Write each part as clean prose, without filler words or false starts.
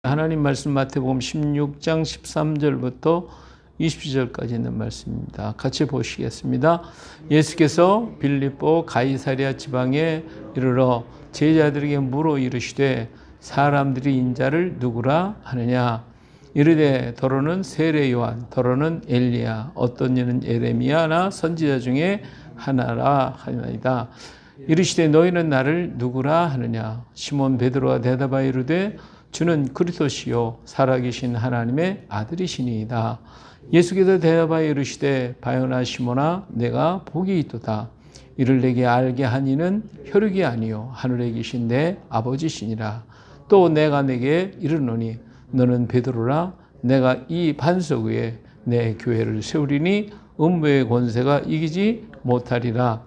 하나님 말씀 마태복음 16장 13절부터 20절까지 있는 말씀입니다. 같이 보시겠습니다. 예수께서 빌립보 가이사랴 지방에 이르러 제자들에게 물어 이르시되 사람들이 인자를 누구라 하느냐? 이르되 더러는 세례 요한, 더러는 엘리야, 어떤 이는 예레미야나 선지자 중에 하나라 하나이다. 이르시되 너희는 나를 누구라 하느냐? 시몬 베드로가 대답하여 이르되 주는 그리스도시요 살아계신 하나님의 아들이시니이다. 예수께서 대답하여 이르시되 바요나 시몬아 내가 복이 있도다. 이를 내게 알게 한 이는 혈육이 아니요 하늘에 계신 내 아버지시니라. 또 내가 내게 이르노니 너는 베드로라. 내가 이 반석 위에 내 교회를 세우리니 음부의 권세가 이기지 못하리라.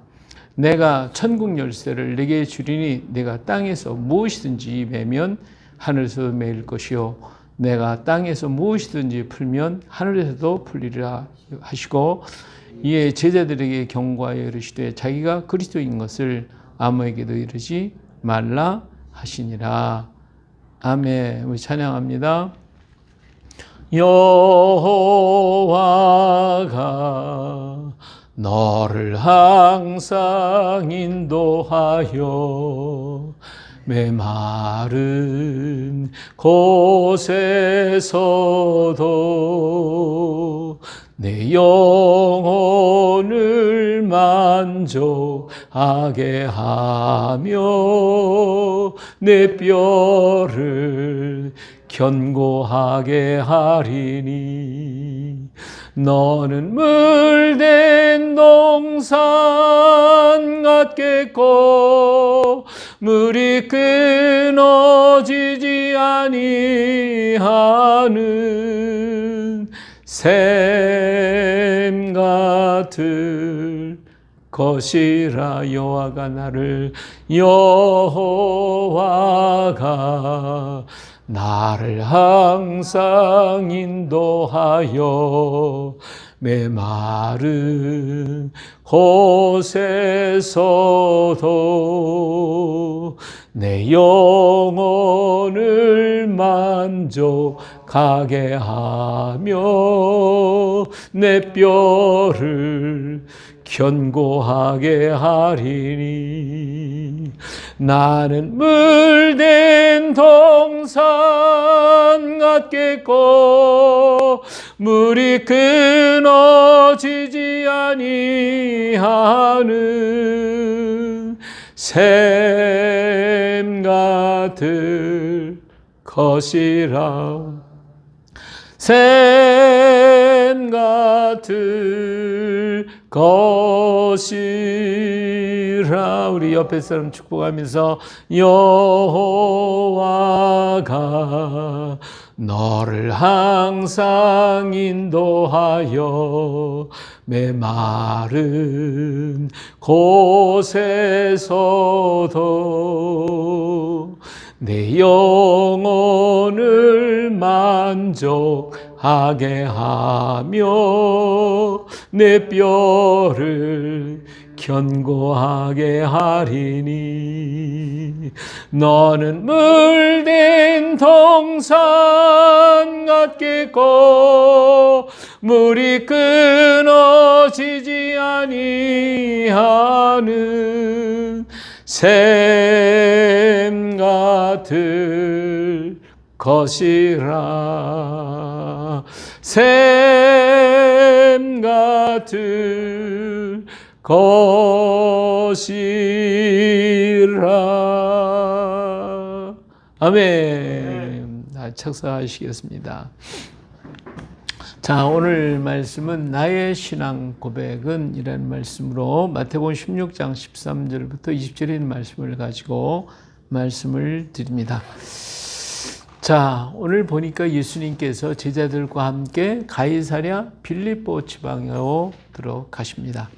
내가 천국 열쇠를 내게 주리니 내가 땅에서 무엇이든지 매면 하늘에서 매일 것이요 내가 땅에서 무엇이든지 풀면 하늘에서도 풀리리라 하시고 이에 제자들에게 경고하여 이르시되 자기가 그리스도인 것을 아무에게도 이르지 말라 하시니라. 아멘. 우리 찬양합니다. 여호와가 너를 항상 인도하여 메마른 곳에서도 내 영혼을 만족하게 하며 내 뼈를 견고하게 하리니 너는 물된 동산 같겠고 물이 끊어지지 아니하는 샘 같을 것이라. 여호와가 나를 항상 인도하여 메마른 곳에서도 내 영혼을 만족하게 하며 내 뼈를 견고하게 하리니 나는 물된 동산 같겠고 물이 끊어지지 아니하는 샘 같을 것이라. 샘 같을 것이라. 우리 옆에 사람 축복하면서 여호와가 너를 항상 인도하여 메마른 곳에서도 내 영혼을 만족하게 하며 내 뼈를 견고하게 하리니 너는 물된 동산 같겠고 물이 끊어지지 아니하는 샘 같을 것이라. 샘 같을 것이라. 아멘. 착석하시겠습니다. 자, 오늘 말씀은 나의 신앙 고백은 이라는 말씀으로 마태복음 16장 13절부터 20절에 있는 말씀을 가지고 말씀을 드립니다. 자, 오늘 보니까 예수님께서 제자들과 함께 가이사랴 빌립보 지방으로 들어가십니다.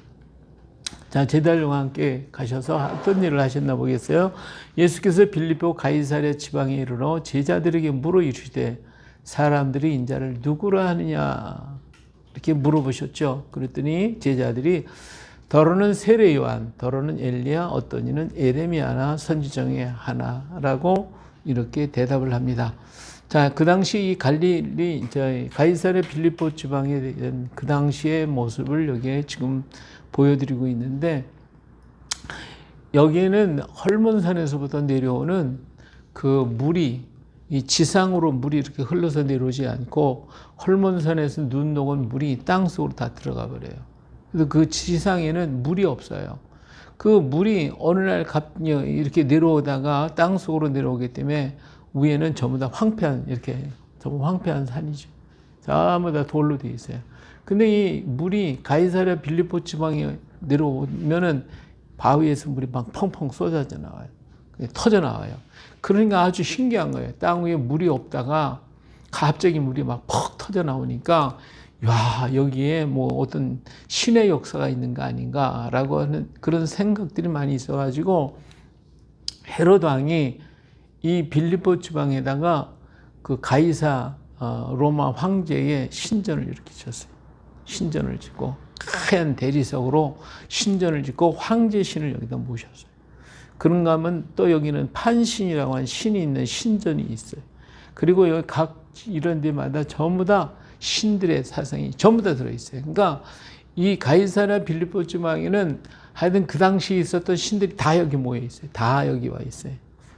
자, 제자들과 함께 가셔서 어떤 일을 하셨나 보겠어요. 예수께서 빌립보 가이사랴 지방에 이르러 제자들에게 물어 이르시되 사람들이 인자를 누구라 하느냐 이렇게 물어보셨죠. 그랬더니 제자들이 더러는 세례 요한, 더러는 엘리야, 어떤 이는 예레미야나 선지자 중에 하나라고 이렇게 대답을 합니다. 자, 그 당시 이 갈릴리, 가이사랴 빌립보 지방에 대한 그 당시의 모습을 여기에 지금 보여드리고 있는데, 여기에는 헐몬산에서부터 내려오는 그 물이, 이 지상으로 물이 이렇게 흘러서 내려오지 않고, 헐몬산에서 눈 녹은 물이 땅 속으로 다 들어가 버려요. 그래서 그 지상에는 물이 없어요. 그 물이 어느 날 이렇게 내려오다가 땅 속으로 내려오기 때문에 위에는 전부 다 황폐한, 이렇게 전부 황폐한 산이죠. 전부 다 돌로 되어 있어요. 근데 이 물이 가이사랴 빌립보 지방에 내려오면은 바위에서 물이 막 펑펑 쏟아져 나와요. 터져 나와요. 그러니까 아주 신기한 거예요. 땅 위에 물이 없다가 갑자기 물이 막 퍽 터져 나오니까, 야, 여기에 뭐 어떤 신의 역사가 있는 거 아닌가라고 하는 그런 생각들이 많이 있어가지고, 헤롯 왕이 이 빌립보 지방에다가 그 가이사 로마 황제의 신전을 이렇게 짓었어요. 신전을 짓고 하얀 대리석으로 신전을 짓고 황제신을 여기다 모셨어요. 그런가 하면 또 여기는 판신이라고 하는 신이 있는 신전이 있어요. 그리고 여기 각 이런 데마다 전부 다 신들의 사상이 전부 다 들어있어요. 그러니까 이 가이사랴 빌립보 지방에는 하여튼 그 당시 있었던 신들이 다 여기 모여 있어요. 다 여기 와 있어요.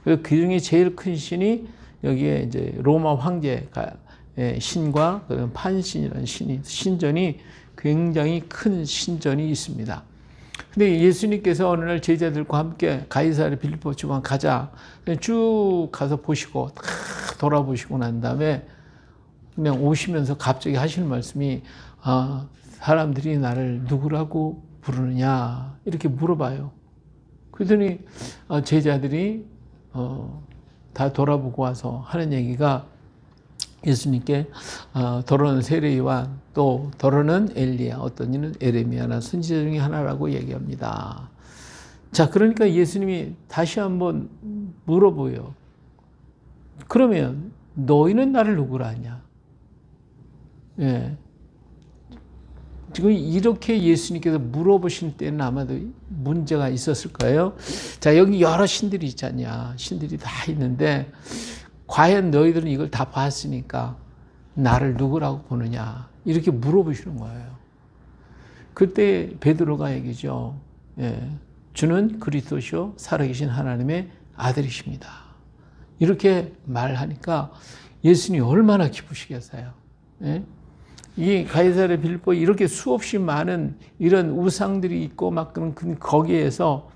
그 중에 제일 큰 신이 여기에 이제 로마 황제의 신과 판신이라는 신전이 굉장히 큰 신전이 있습니다. 근데 예수님께서 어느 날 제자들과 함께 가이사랴 빌립보 지방 가자. 쭉 가서 보시고 다 돌아보시고 난 다음에 그냥 오시면서 갑자기 하시는 말씀이, 사람들이 나를 누구라고 부르느냐 이렇게 물어봐요. 그랬더니 제자들이 다 돌아보고 와서 하는 얘기가, 예수님께 더러는 세례요한, 또 더러는 엘리야, 어떤 이는 에레미야나 선지자 중에 하나라고 얘기합니다. 자, 그러니까 예수님이 다시 한번 물어보요. 그러면 너희는 나를 누구라 하냐? 예. 지금 이렇게 예수님께서 물어보신 때는 아마도 문제가 있었을 거예요. 자, 여기 여러 신들이 있지 않냐. 신들이 다 있는데, 과연 너희들은 이걸 다 봤으니까 나를 누구라고 보느냐. 이렇게 물어보시는 거예요. 그때 베드로가 얘기죠. 예. 주는 그리스도시요 살아계신 하나님의 아들이십니다. 이렇게 말하니까 예수님이 얼마나 기쁘시겠어요. 예? 이 가이사랴 빌립보 이렇게 수없이 많은 이런 우상들이 있고 막 그런 거기에서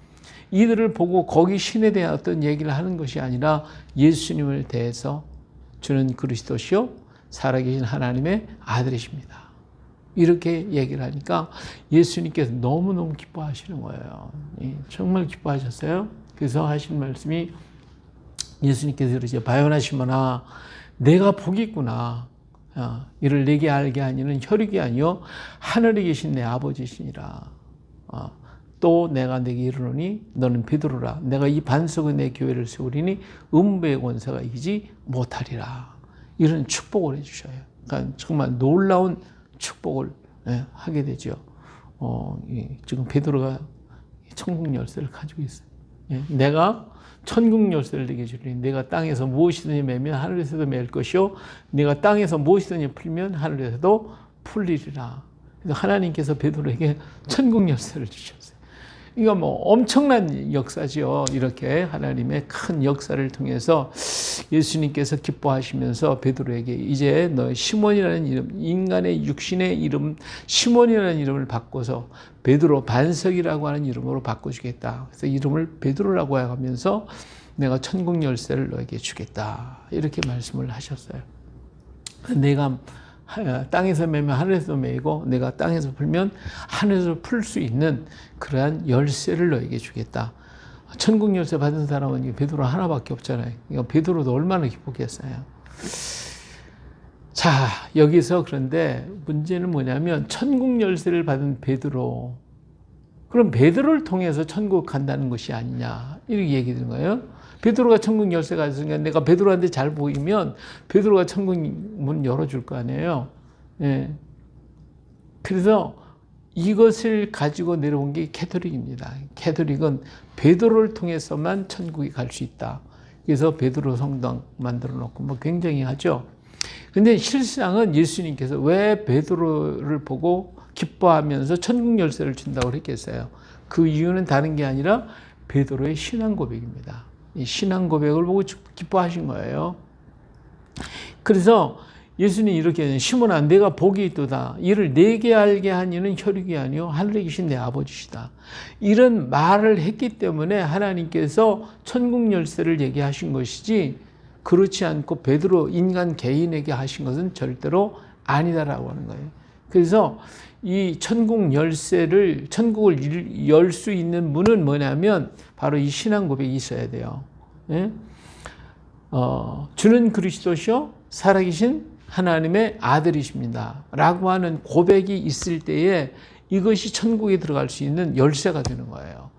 이들을 보고 거기 신에 대한 어떤 얘기를 하는 것이 아니라 예수님을 대해서 주는 그리스도시요 살아계신 하나님의 아들이십니다. 이렇게 얘기를 하니까 예수님께서 너무너무 기뻐하시는 거예요. 정말 기뻐하셨어요. 그래서 하신 말씀이, 예수님께서 이러죠. 바요나 시몬아, 내가 복이 있구나. 이를 내게 알게 하니는 혈육이 아니요 하늘에 계신 내 아버지시니라. 또 내가 내게 이르노니 너는 베드로라. 내가 이 반석의 내 교회를 세우리니 음부의 권세가 이기지 못하리라. 이런 축복을 해주셔요. 그러니까 정말 놀라운 축복을 하게 되죠. 지금 베드로가 천국 열쇠를 가지고 있어요. 내가 천국 열쇠를 내게 주리니 내가 땅에서 무엇이든지 매면 하늘에서도 맬 것이요 내가 땅에서 무엇이든지 풀면 하늘에서도 풀리리라. 그래서 하나님께서 베드로에게 천국 열쇠를 주셨어요. 이거 뭐 엄청난 역사죠. 이렇게 하나님의 큰 역사를 통해서 예수님께서 기뻐하시면서 베드로에게 이제 너 시몬이라는 이름, 인간의 육신의 이름 시몬이라는 이름을 바꿔서 베드로 반석이라고 하는 이름으로 바꿔주겠다. 그래서 이름을 베드로라고 하면서 내가 천국 열쇠를 너에게 주겠다. 이렇게 말씀을 하셨어요. 내가 땅에서 매면 하늘에서 매이고 내가 땅에서 풀면 하늘에서 풀 수 있는 그러한 열쇠를 너에게 주겠다. 천국 열쇠 받은 사람은 베드로 하나밖에 없잖아요. 그러니까 베드로도 얼마나 기뻤겠어요. 자, 여기서 그런데 문제는 뭐냐면 천국 열쇠를 받은 베드로, 그럼 베드로를 통해서 천국 간다는 것이 아니냐 이렇게 얘기 드는 거예요. 베드로가 천국 열쇠가 있으니까 내가 베드로한테 잘 보이면 베드로가 천국 문 열어줄 거 아니에요. 예. 그래서 이것을 가지고 내려온 게 캐톨릭입니다. 캐톨릭은 베드로를 통해서만 천국에 갈 수 있다. 그래서 베드로 성당 만들어 놓고 뭐 굉장히 하죠. 근데 실상은 예수님께서 왜 베드로를 보고 기뻐하면서 천국 열쇠를 준다고 했겠어요? 그 이유는 다른 게 아니라 베드로의 신앙 고백입니다. 이 신앙 고백을 보고 기뻐하신 거예요. 그래서 예수님이 이렇게 시몬아 내가 복이 있도다. 이를 내게 알게 한 이는 혈육이 아니요 하늘에 계신 내 아버지시다. 이런 말을 했기 때문에 하나님께서 천국 열쇠를 얘기하신 것이지 그렇지 않고 베드로 인간 개인에게 하신 것은 절대로 아니다라고 하는 거예요. 그래서 이 천국 열쇠를 천국을 열 수 있는 문은 뭐냐면 바로 이 신앙 고백이 있어야 돼요. 예? 주는 그리스도시요 살아계신 하나님의 아들이십니다. 라고 하는 고백이 있을 때에 이것이 천국에 들어갈 수 있는 열쇠가 되는 거예요.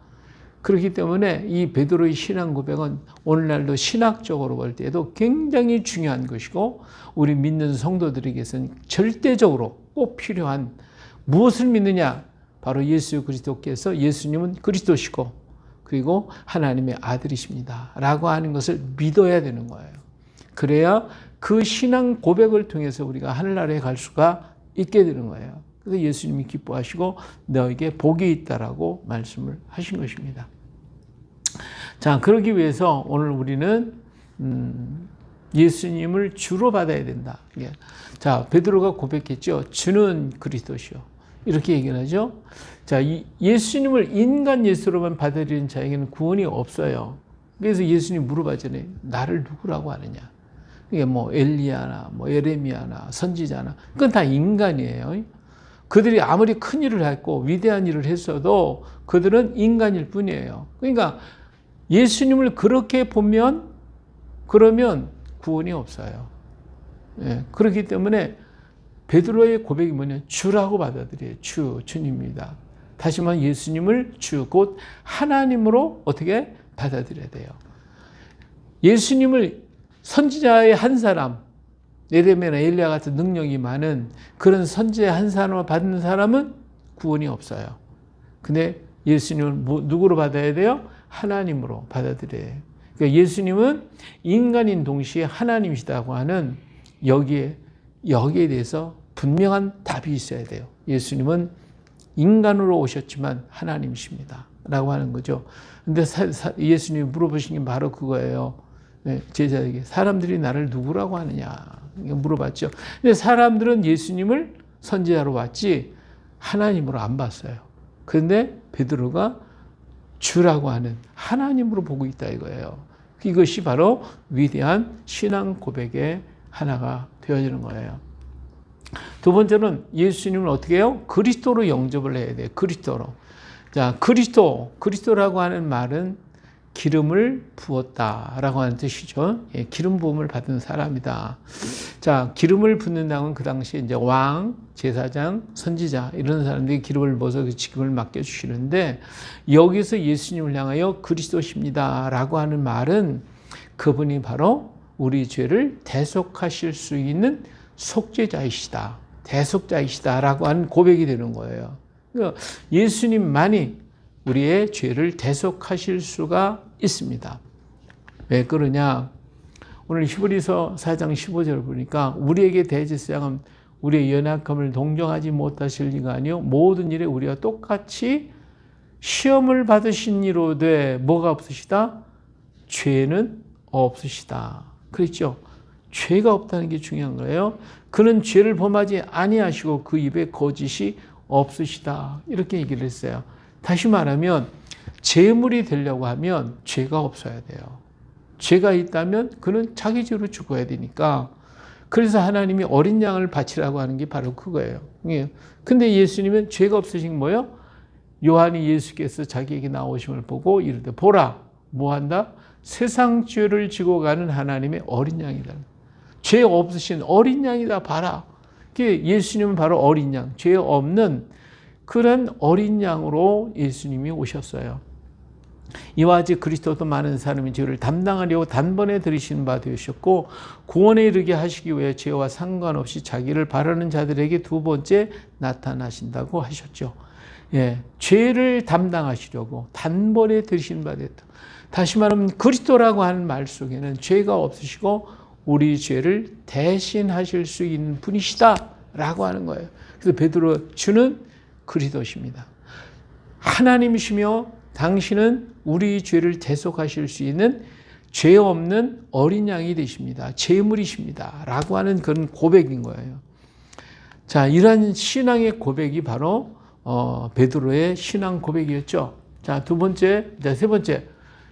그렇기 때문에 이 베드로의 신앙 고백은 오늘날도 신학적으로 볼 때에도 굉장히 중요한 것이고 우리 믿는 성도들에게서는 절대적으로 꼭 필요한 무엇을 믿느냐? 바로 예수 그리스도께서 예수님은 그리스도시고 그리고 하나님의 아들이십니다. 라고 하는 것을 믿어야 되는 거예요. 그래야 그 신앙 고백을 통해서 우리가 하늘나라에 갈 수가 있게 되는 거예요. 그래서 예수님이 기뻐하시고 너에게 복이 있다라고 말씀을 하신 것입니다. 자, 그러기 위해서 오늘 우리는 예수님을 주로 받아야 된다. 자, 베드로가 고백했죠. 주는 그리스도시요. 이렇게 얘기를 하죠. 자, 예수님을 인간 예수로만 받아들이는 자에게는 구원이 없어요. 그래서 예수님 물어봤잖아요. 나를 누구라고 하느냐? 이게 뭐 엘리야나 뭐 예레미야나 선지자나 그건 다 인간이에요. 그들이 아무리 큰 일을 했고 위대한 일을 했어도 그들은 인간일 뿐이에요. 그러니까 예수님을 그렇게 보면 그러면 구원이 없어요. 예, 그렇기 때문에 베드로의 고백이 뭐냐? 주라고 받아들여요. 주님입니다. 다시 말하면 예수님을 주, 곧 하나님으로 어떻게 받아들여야 돼요. 예수님을 선지자의 한 사람, 예레미야나 엘리야 같은 능력이 많은 그런 선지자의 한 사람을 받는 사람은 구원이 없어요. 근데 예수님을 누구로 받아야 돼요? 하나님으로 받아들여야 해요. 그러니까 예수님은 인간인 동시에 하나님이시다고 하는 여기에 대해서 분명한 답이 있어야 돼요. 예수님은 인간으로 오셨지만 하나님이십니다. 라고 하는 거죠. 근데 예수님이 물어보신 게 바로 그거예요. 제자에게 사람들이 나를 누구라고 하느냐 물어봤죠. 근데 사람들은 예수님을 선지자로 봤지 하나님으로 안 봤어요. 그런데 베드로가 주라고 하는 하나님으로 보고 있다 이거예요. 이것이 바로 위대한 신앙 고백의 하나가 되어지는 거예요. 두 번째는 예수님을 어떻게 해요? 그리스도로 영접을 해야 돼요. 그리스도로. 자, 그리스도라고 하는 말은 기름을 부었다라고 하는 뜻이죠. 예, 기름 부음을 받은 사람이다. 자, 기름을 붓는다는 그 당시에 이제 왕, 제사장, 선지자 이런 사람들이 기름을 부어서 그 직임을 맡겨주시는데 여기서 예수님을 향하여 그리스도십니다라고 하는 말은 그분이 바로 우리 죄를 대속하실 수 있는 속죄자이시다, 대속자이시다라고 하는 고백이 되는 거예요. 그러니까 예수님만이 우리의 죄를 대속하실 수가 있습니다. 왜 그러냐? 오늘 히브리서 4장 15절을 보니까 우리에게 대제사장은 우리의 연약함을 동정하지 못하실 리가 아니요 모든 일에 우리와 똑같이 시험을 받으신 이로되 뭐가 없으시다? 죄는 없으시다. 그랬죠? 죄가 없다는 게 중요한 거예요. 그는 죄를 범하지 아니하시고 그 입에 거짓이 없으시다. 이렇게 얘기를 했어요. 다시 말하면 제물이 되려고 하면 죄가 없어야 돼요. 죄가 있다면 그는 자기 죄로 죽어야 되니까 그래서 하나님이 어린 양을 바치라고 하는 게 바로 그거예요. 근데 예수님은 죄가 없으신 뭐예요? 요한이 예수께서 자기에게 나오심을 보고 이르되 보라 뭐 한다? 세상 죄를 지고 가는 하나님의 어린 양이다. 죄 없으신 어린 양이다 봐라. 예수님은 바로 어린 양, 죄 없는 그런 어린 양으로 예수님이 오셨어요. 이와 같이 그리스도도 많은 사람의 죄를 담당하려고 단번에 들이시는 바 되셨고 구원에 이르게 하시기 위해 죄와 상관없이 자기를 바라는 자들에게 두 번째 나타나신다고 하셨죠. 죄를 담당하시려고 단번에 들이신 바 됐다. 다시 말하면 그리스도라고 하는 말 속에는 죄가 없으시고 우리 죄를 대신하실 수 있는 분이시다라고 하는 거예요. 그래서 베드로 주는 그리스도십니다. 하나님이시며 당신은 우리 죄를 대속하실 수 있는 죄 없는 어린 양이 되십니다. 제물이십니다. 라고 하는 그런 고백인 거예요. 자, 이러한 신앙의 고백이 바로 베드로의 신앙 고백이었죠. 자, 두 번째, 세 번째,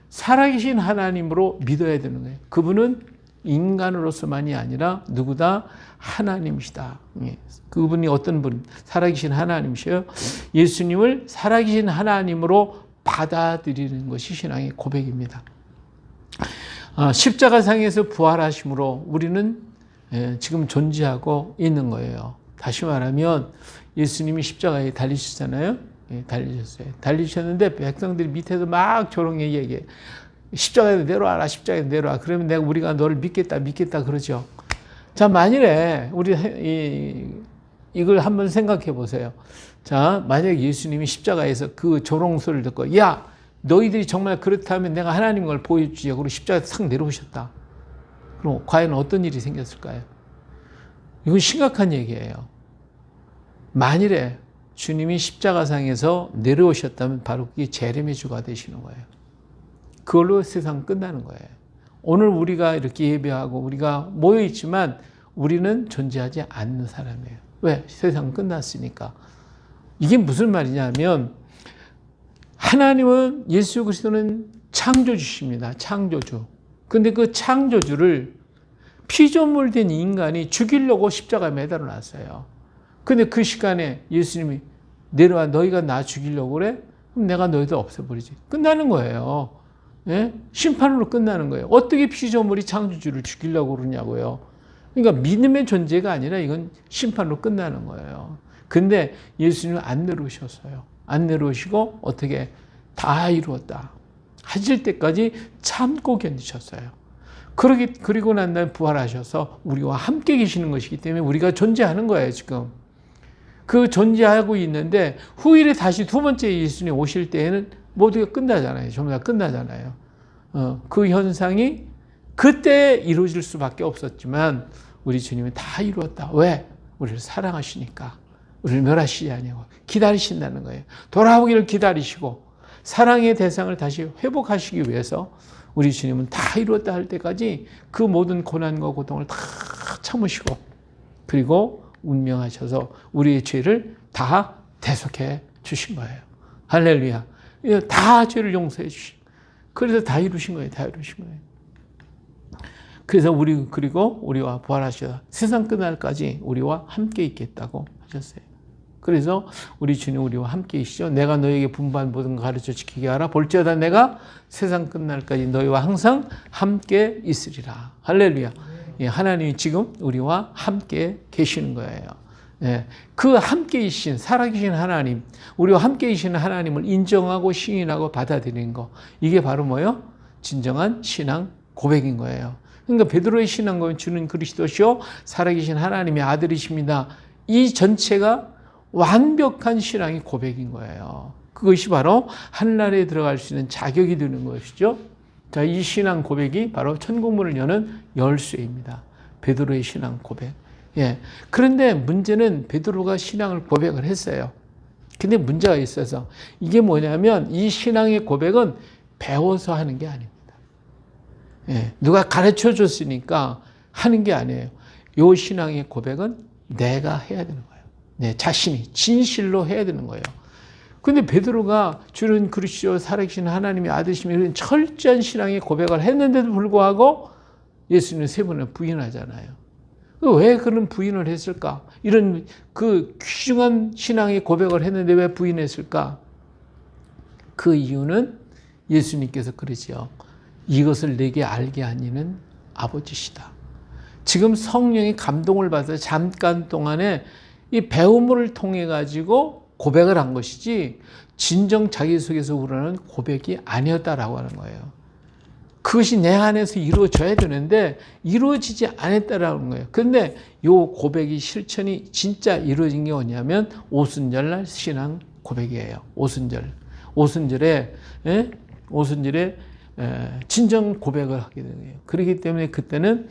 살아계신 하나님으로 믿어야 되는 거예요. 그분은 인간으로서만이 아니라 누구다? 하나님이시다. 그분이 어떤 분? 살아계신 하나님이셔요. 예수님을 살아계신 하나님으로 받아들이는 것이 신앙의 고백입니다. 십자가상에서 부활하심으로 우리는 지금 존재하고 있는 거예요. 다시 말하면 예수님이 십자가에 달리셨잖아요. 달리셨어요. 달리셨는데 백성들이 밑에서 막 조롱에 얘기해. 십자가에 내려와라, 십자가에 내려와. 그러면 우리가 너를 믿겠다 그러죠. 자, 만일에 우리 이걸 한번 생각해 보세요. 자, 만약에 예수님이 십자가에서 그 조롱 소리를 듣고, 야, 너희들이 정말 그렇다면 내가 하나님 걸 보여주지. 그리고 십자가에서 싹 내려오셨다. 그럼 과연 어떤 일이 생겼을까요? 이건 심각한 얘기예요. 만일에 주님이 십자가상에서 내려오셨다면 바로 그게 재림의 주가 되시는 거예요. 그걸로 세상 끝나는 거예요. 오늘 우리가 이렇게 예배하고 우리가 모여있지만 우리는 존재하지 않는 사람이에요. 왜? 세상은 끝났으니까. 이게 무슨 말이냐면 하나님은 예수 그리스도는 창조주십니다. 창조주. 근데 그 창조주를 피조물 된 인간이 죽이려고 십자가에 매달아 놨어요. 근데 그 시간에 예수님이 내려와 너희가 나 죽이려고 그래? 그럼 내가 너희들 없애버리지. 끝나는 거예요. 예? 심판으로 끝나는 거예요. 어떻게 피조물이 창조주를 죽이려고 그러냐고요. 그러니까 믿음의 존재가 아니라 이건 심판으로 끝나는 거예요. 근데 예수님은 안 내려오셨어요. 안 내려오시고 어떻게 다 이루었다 하실 때까지 참고 견디셨어요. 그리고 난 다음에 부활하셔서 우리와 함께 계시는 것이기 때문에 우리가 존재하는 거예요, 지금. 그 존재하고 있는데 후일에 다시 두 번째 예수님 오실 때에는 모두가 끝나잖아요. 전부 다 끝나잖아요. 그 현상이 그때 이루어질 수밖에 없었지만 우리 주님은 다 이루었다. 왜? 우리를 사랑하시니까. 우리를 멸하시지 아니하고 기다리신다는 거예요. 돌아오기를 기다리시고 사랑의 대상을 다시 회복하시기 위해서 우리 주님은 다 이루었다 할 때까지 그 모든 고난과 고통을 다 참으시고 그리고 운명하셔서 우리의 죄를 다 대속해 주신 거예요. 할렐루야. 다 죄를 용서해 주신. 그래서 다 이루신 거예요. 다 이루신 거예요. 그래서 그리고 우리와 부활하셔서 세상 끝날까지 우리와 함께 있겠다고 하셨어요. 그래서 우리 주님 우리와 함께 계시죠. 내가 너에게 분부한 모든 걸 가르쳐 지키게 하라. 볼지어다 내가 세상 끝날까지 너희와 항상 함께 있으리라. 할렐루야. 예, 하나님이 지금 우리와 함께 계시는 거예요. 예, 그 함께 계신 살아계신 하나님, 우리와 함께 계시는 하나님을 인정하고 시인하고 받아들이는 거. 이게 바로 뭐예요? 진정한 신앙 고백인 거예요. 그러니까 베드로의 신앙 고백은 주는 그리스도시요 살아계신 하나님의 아들이십니다. 이 전체가 완벽한 신앙의 고백인 거예요. 그것이 바로 하늘나라에 들어갈 수 있는 자격이 되는 것이죠. 자, 이 신앙 고백이 바로 천국문을 여는 열쇠입니다. 베드로의 신앙 고백. 예. 그런데 문제는 베드로가 신앙을 고백을 했어요. 근데 문제가 있어서 이게 뭐냐면 이 신앙의 고백은 배워서 하는 게 아닙니다. 예. 누가 가르쳐 줬으니까 하는 게 아니에요. 이 신앙의 고백은 내가 해야 되는 거예요. 내 자신이 진실로 해야 되는 거예요. 근데 베드로가 주는 그리스도 살아계신 하나님의 아들이시며 이런 철저한 신앙의 고백을 했는데도 불구하고 예수님은 세 번을 부인하잖아요. 왜 그런 부인을 했을까? 이런 그 귀중한 신앙의 고백을 했는데 왜 부인했을까? 그 이유는 예수님께서 그러지요. 이것을 내게 알게 한 이는 아버지시다. 지금 성령의 감동을 받아서 잠깐 동안에 이 배움을 통해 가지고 고백을 한 것이지 진정 자기 속에서 우러나는 고백이 아니었다라고 하는 거예요. 그것이 내 안에서 이루어져야 되는데 이루어지지 않았다라는 거예요. 그런데 이 고백이 실천이 진짜 이루어진 게 뭐냐면 오순절날 신앙 고백이에요. 오순절에 진정 고백을 하게 되는 거예요. 그렇기 때문에 그때는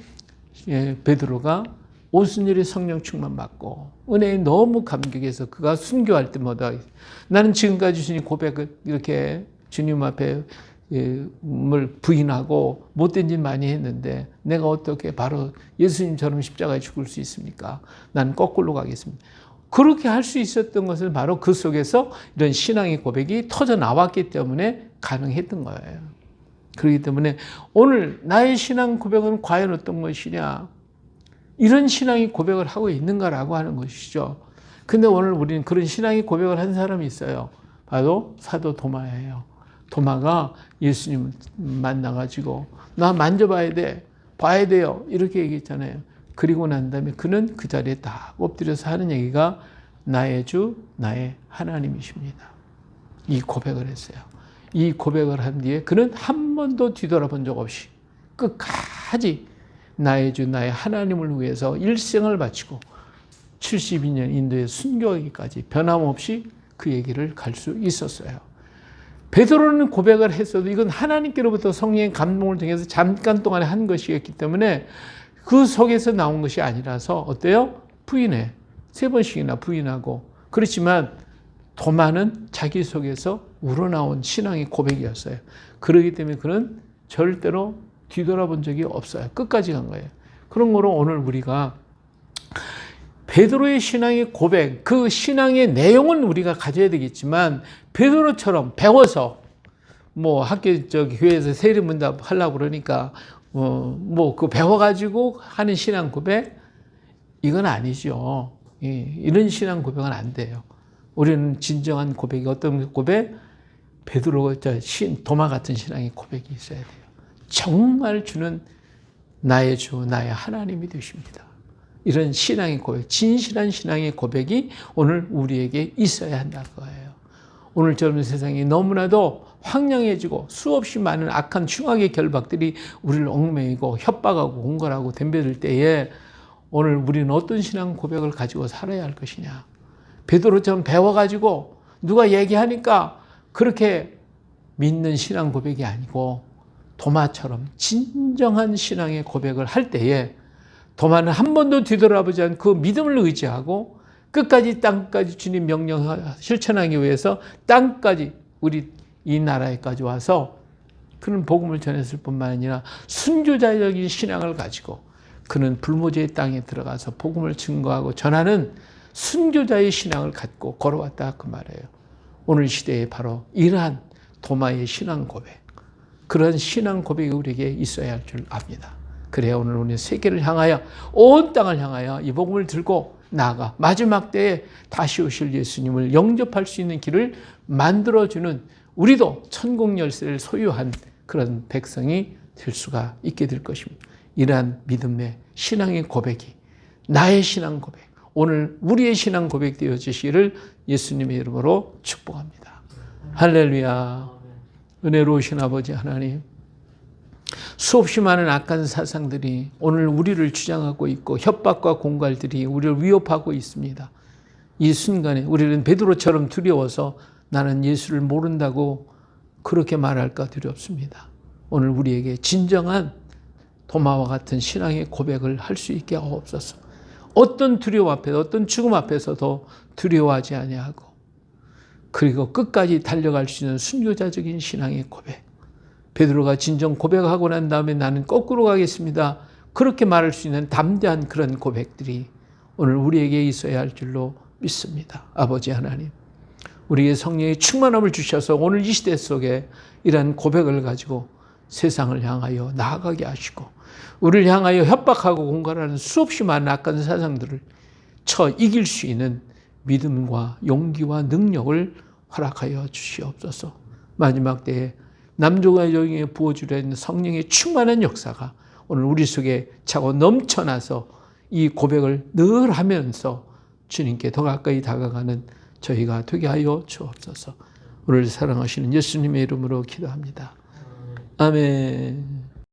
베드로가 오순절에 성령 충만 받고 은혜에 너무 감격해서 그가 순교할 때마다 나는 지금까지 주님 고백을 이렇게 주님 앞에 을 부인하고 못된 짓 많이 했는데 내가 어떻게 바로 예수님처럼 십자가에 죽을 수 있습니까? 나는 거꾸로 가겠습니다. 그렇게 할 수 있었던 것은 바로 그 속에서 이런 신앙의 고백이 터져 나왔기 때문에 가능했던 거예요. 그렇기 때문에 오늘 나의 신앙 고백은 과연 어떤 것이냐? 이런 신앙의 고백을 하고 있는가라고 하는 것이죠. 근데 오늘 우리는 그런 신앙의 고백을 한 사람이 있어요. 바로 사도 도마예요. 도마가 예수님을 만나가지고 나 만져봐야 돼, 봐야 돼요 이렇게 얘기했잖아요. 그리고 난 다음에 그는 그 자리에 딱 엎드려서 하는 얘기가 나의 주 나의 하나님이십니다. 이 고백을 했어요. 이 고백을 한 뒤에 그는 한 번도 뒤돌아본 적 없이 끝까지 나의 주 나의 하나님을 위해서 일생을 바치고 72년 인도에 순교하기까지 변함없이 그 얘기를 갈 수 있었어요. 베드로는 고백을 했어도 이건 하나님께로부터 성령의 감동을 통해서 잠깐 동안에 한 것이었기 때문에 그 속에서 나온 것이 아니라서 어때요? 부인해. 3번씩이나 부인하고. 그렇지만 도마는 자기 속에서 우러나온 신앙의 고백이었어요. 그렇기 때문에 그는 절대로 뒤돌아본 적이 없어요. 끝까지 간 거예요. 그런 거로 오늘 우리가 베드로의 신앙의 고백, 그 신앙의 내용은 우리가 가져야 되겠지만 베드로처럼 배워서 교회에서 세례문답 하려고 그러니까 그 배워가지고 하는 신앙 고백 이건 아니죠. 이런 신앙 고백은 안 돼요. 우리는 진정한 고백이 어떤 고백? 도마 같은 신앙의 고백이 있어야 돼요. 정말 주는 나의 주, 나의 하나님이 되십니다. 이런 신앙의 고백, 진실한 신앙의 고백이 오늘 우리에게 있어야 한다는 거예요. 오늘처럼 세상이 너무나도 황량해지고 수없이 많은 악한 흉악의 결박들이 우리를 얽매이고 협박하고 공갈하고 덤벼들 때에 오늘 우리는 어떤 신앙 고백을 가지고 살아야 할 것이냐. 베드로처럼 배워가지고 누가 얘기하니까 그렇게 믿는 신앙 고백이 아니고 도마처럼 진정한 신앙의 고백을 할 때에 도마는 한 번도 뒤돌아보지 않고 그 믿음을 의지하고 끝까지 땅까지 주님 명령 실천하기 위해서 땅까지 우리 이 나라에까지 와서 그는 복음을 전했을 뿐만 아니라 순교자적인 신앙을 가지고 그는 불모지의 땅에 들어가서 복음을 증거하고 전하는 순교자의 신앙을 갖고 걸어왔다 그 말이에요. 오늘 시대에 바로 이러한 도마의 신앙 고백, 그런 신앙 고백이 우리에게 있어야 할 줄 압니다. 그래야 오늘 우리 세계를 향하여 온 땅을 향하여 이 복음을 들고 나아가 마지막 때에 다시 오실 예수님을 영접할 수 있는 길을 만들어주는 우리도 천국 열쇠를 소유한 그런 백성이 될 수가 있게 될 것입니다. 이러한 믿음의 신앙의 고백이 나의 신앙 고백, 오늘 우리의 신앙 고백 되어지시기를 예수님의 이름으로 축복합니다. 할렐루야. 은혜로우신 아버지 하나님, 수없이 많은 악한 사상들이 오늘 우리를 주장하고 있고 협박과 공갈들이 우리를 위협하고 있습니다. 이 순간에 우리는 베드로처럼 두려워서 나는 예수를 모른다고 그렇게 말할까 두렵습니다. 오늘 우리에게 진정한 도마와 같은 신앙의 고백을 할 수 있게 하옵소서. 어떤 두려움 앞에서 어떤 죽음 앞에서도 두려워하지 아니하고 그리고 끝까지 달려갈 수 있는 순교자적인 신앙의 고백. 베드로가 진정 고백하고 난 다음에 나는 거꾸로 가겠습니다. 그렇게 말할 수 있는 담대한 그런 고백들이 오늘 우리에게 있어야 할 줄로 믿습니다. 아버지 하나님, 우리의 성령의 충만함을 주셔서 오늘 이 시대 속에 이러한 고백을 가지고 세상을 향하여 나아가게 하시고 우리를 향하여 협박하고 공갈하는 수없이 많은 악한 사상들을 쳐 이길 수 있는 믿음과 용기와 능력을 허락하여 주시옵소서. 마지막 때에 남조가 여기에 부어주려 있는 성령의 충만한 역사가 오늘 우리 속에 차고 넘쳐나서 이 고백을 늘 하면서 주님께 더 가까이 다가가는 저희가 되게 하여 주옵소서. 우리를 사랑하시는 예수님의 이름으로 기도합니다. 아멘.